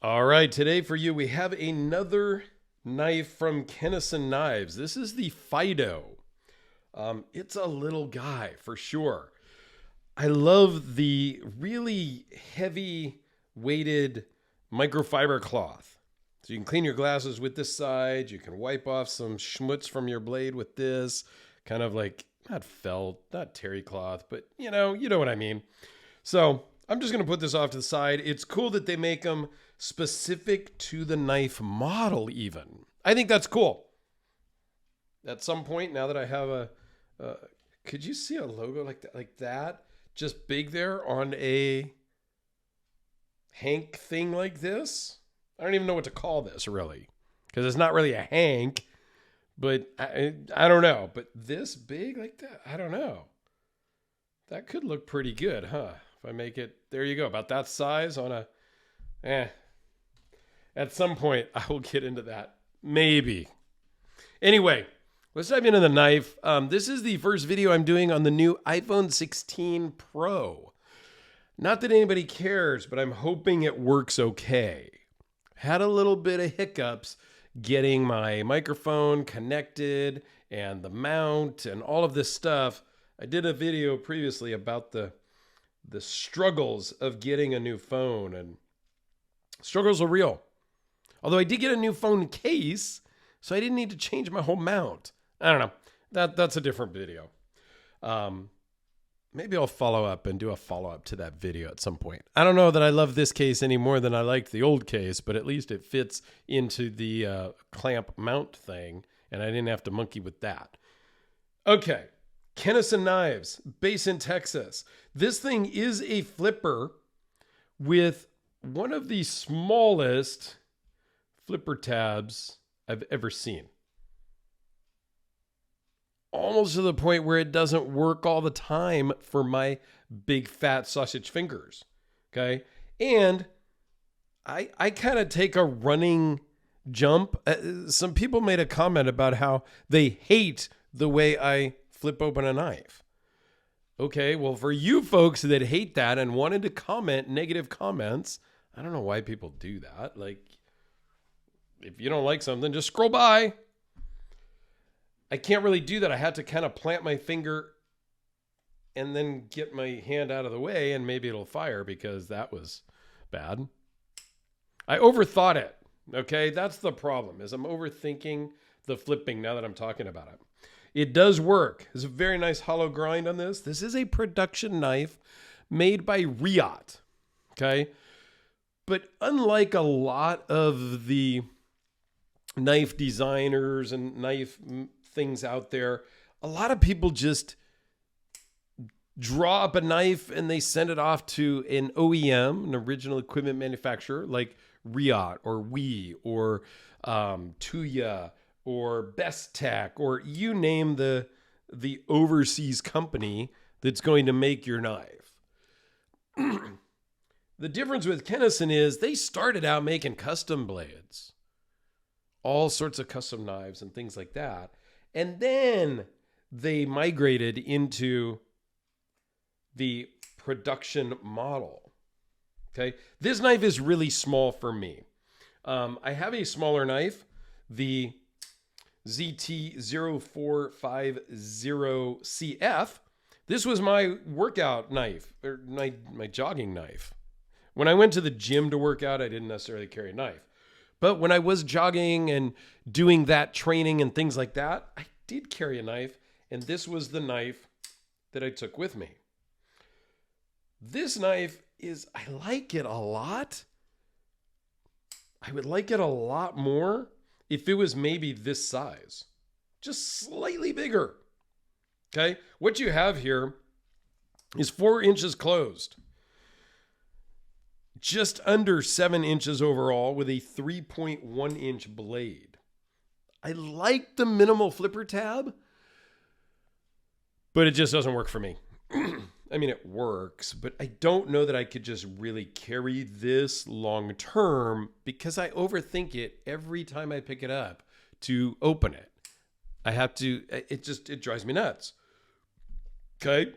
All right, today for you, we have another knife from Keanison Knives. This is the Fido. It's a little guy for sure. I love the really heavy weighted microfiber cloth. So you can clean your glasses with this side. You can wipe off some schmutz from your blade with this. Kind of like, not felt, not terry cloth, but you know what I mean. So I'm just going to put this off to the side. It's cool that they make them specific to the knife model even. I think that's cool. At some point, now that I have could you see a logo like that? Just big there on a Hank thing like this? I don't even know what to call this really. Because it's not really a Hank, but I don't know. But this big like that, I don't know. That could look pretty good, huh? If I make it, there you go, about that size on a, At some point, I will get into that. Maybe. Anyway, let's dive into the knife. This is the first video I'm doing on the new iPhone 16 Pro. Not that anybody cares, but I'm hoping it works okay. Had a little bit of hiccups getting my microphone connected and the mount and all of this stuff. I did a video previously about the struggles of getting a new phone, and struggles are real. Although I did get a new phone case, so I didn't need to change my whole mount. I don't know. That's a different video. Maybe I'll follow up and do a follow-up to that video at some point. I don't know that I love this case any more than I liked the old case, but at least it fits into the clamp mount thing, and I didn't have to monkey with that. Okay. Keanison Knives, based in Texas. This thing is a flipper with one of the smallest flipper tabs I've ever seen. Almost to the point where it doesn't work all the time for my big fat sausage fingers. Okay. And I kind of take a running jump. Some people made a comment about how they hate the way I flip open a knife. Okay, well, for you folks that hate that and wanted to comment negative comments, I don't know why people do that. Like, if you don't like something, just scroll by. I can't really do that. I had to kind of plant my finger and then get my hand out of the way, and maybe it'll fire because that was bad. I overthought it. Okay, that's the problem, is I'm overthinking the flipping now that I'm talking about it. It does work. There's a very nice hollow grind on this. This is a production knife made by Riot. Okay. But unlike a lot of the knife designers and knife things out there, a lot of people just draw up a knife and they send it off to an OEM, an original equipment manufacturer like Riot or WE or Tuya or Best Tech, or you name the overseas company that's going to make your knife. The difference with Keanison is they started out making custom blades, all sorts of custom knives and things like that. And then they migrated into the production model. Okay. This knife is really small for me. I have a smaller knife, the ZT0450CF. This was my workout knife, or my jogging knife. When I went to the gym to work out, I didn't necessarily carry a knife. But when I was jogging and doing that training and things like that, I did carry a knife, and this was the knife that I took with me. This knife I like it a lot. I would like it a lot more if it was maybe this size, just slightly bigger. Okay. What you have here is 4 inches closed, just under 7 inches overall with a 3.1 inch blade. I like the minimal flipper tab, but it just doesn't work for me. I mean, it works, but I don't know that I could just really carry this long term because I overthink it every time I pick it up to open it. I have to, it drives me nuts. Okay.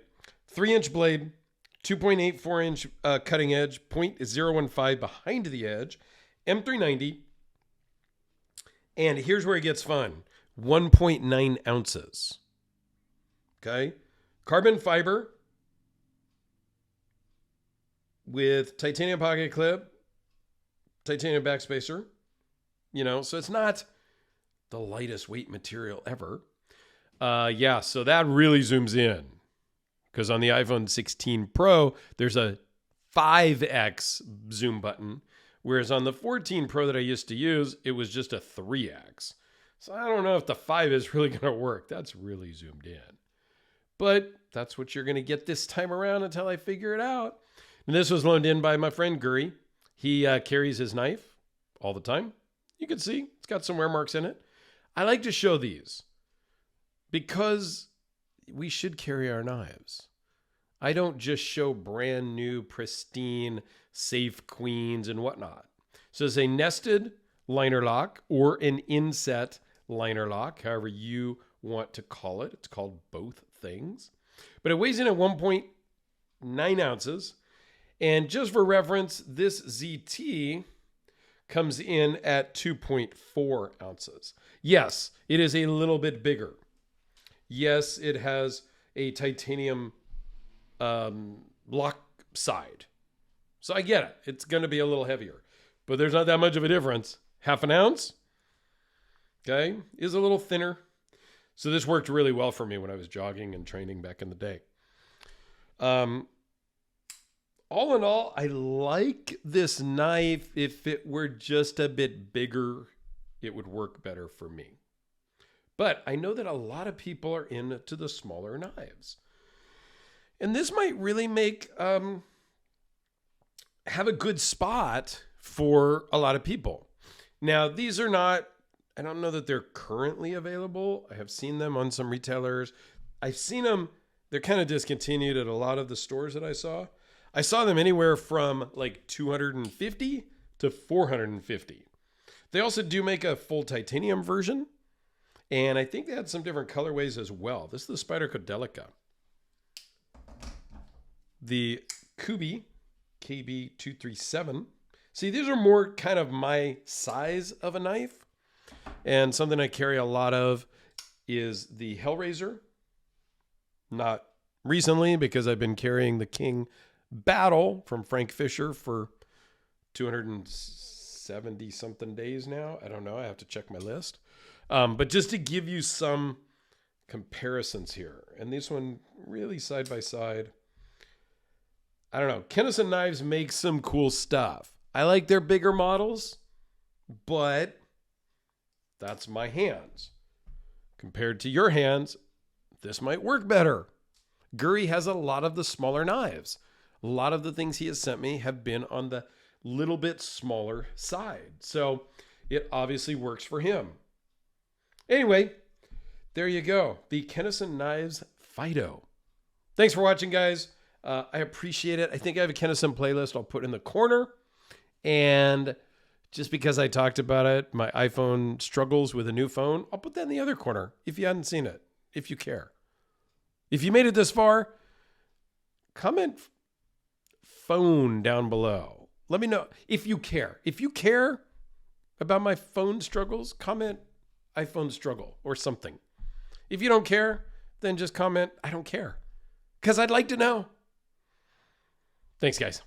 3-inch blade, 2.84 inch cutting edge, .015 behind the edge, M390. And here's where it gets fun. 1.9 ounces. Okay. Carbon fiber with titanium pocket clip, titanium backspacer. So it's not the lightest weight material ever. So that really zooms in. Because on the iPhone 16 Pro, there's a 5x zoom button. Whereas on the 14 Pro that I used to use, it was just a 3x. So I don't know if the 5 is really going to work. That's really zoomed in. But that's what you're going to get this time around until I figure it out. And this was loaned in by my friend Guri. He carries his knife all the time. You can see it's got some wear marks in it. I like to show these because we should carry our knives. I don't just show brand new, pristine, safe queens and whatnot. So it's a nested liner lock or an inset liner lock, however you want to call it. It's called both things. But it weighs in at 1.9 ounces. And just for reference, this ZT comes in at 2.4 ounces. Yes, it is a little bit bigger. Yes, it has a titanium lock side. So I get it. It's going to be a little heavier. But there's not that much of a difference. Half an ounce, okay, is a little thinner. So this worked really well for me when I was jogging and training back in the day. All in all, I like this knife. If it were just a bit bigger, it would work better for me. But I know that a lot of people are into the smaller knives. And this might really make, have a good spot for a lot of people. Now, these are not, I don't know that they're currently available. I have seen them on some retailers. I've seen them, they're kind of discontinued at a lot of the stores that I saw. I saw them anywhere from like $250 to $450. They also do make a full titanium version. And I think they had some different colorways as well. This is the Spyderco Delica. The Kubi KB237. See, these are more kind of my size of a knife. And something I carry a lot of is the Hellraiser. Not recently, because I've been carrying the King Battle from Frank Fisher for 270 something days now. I don't know. I have to check my list. But just to give you some comparisons here. And this one really side by side. I don't know. Keanison knives make some cool stuff. I like their bigger models, but that's my hands. Compared to your hands, this might work better. Guri has a lot of the smaller knives. A lot of the things he has sent me have been on the little bit smaller side. So it obviously works for him. Anyway, there you go. The Keanison Knives Fido. Thanks for watching, guys. I appreciate it. I think I have a Keanison playlist I'll put in the corner. And just because I talked about it, my iPhone struggles with a new phone, I'll put that in the other corner if you hadn't seen it, if you care. If you made it this far, comment phone down below. Let me know if you care. If you care about my phone struggles, comment iPhone struggle or something. If you don't care, then just comment I don't care, because I'd like to know. Thanks, guys.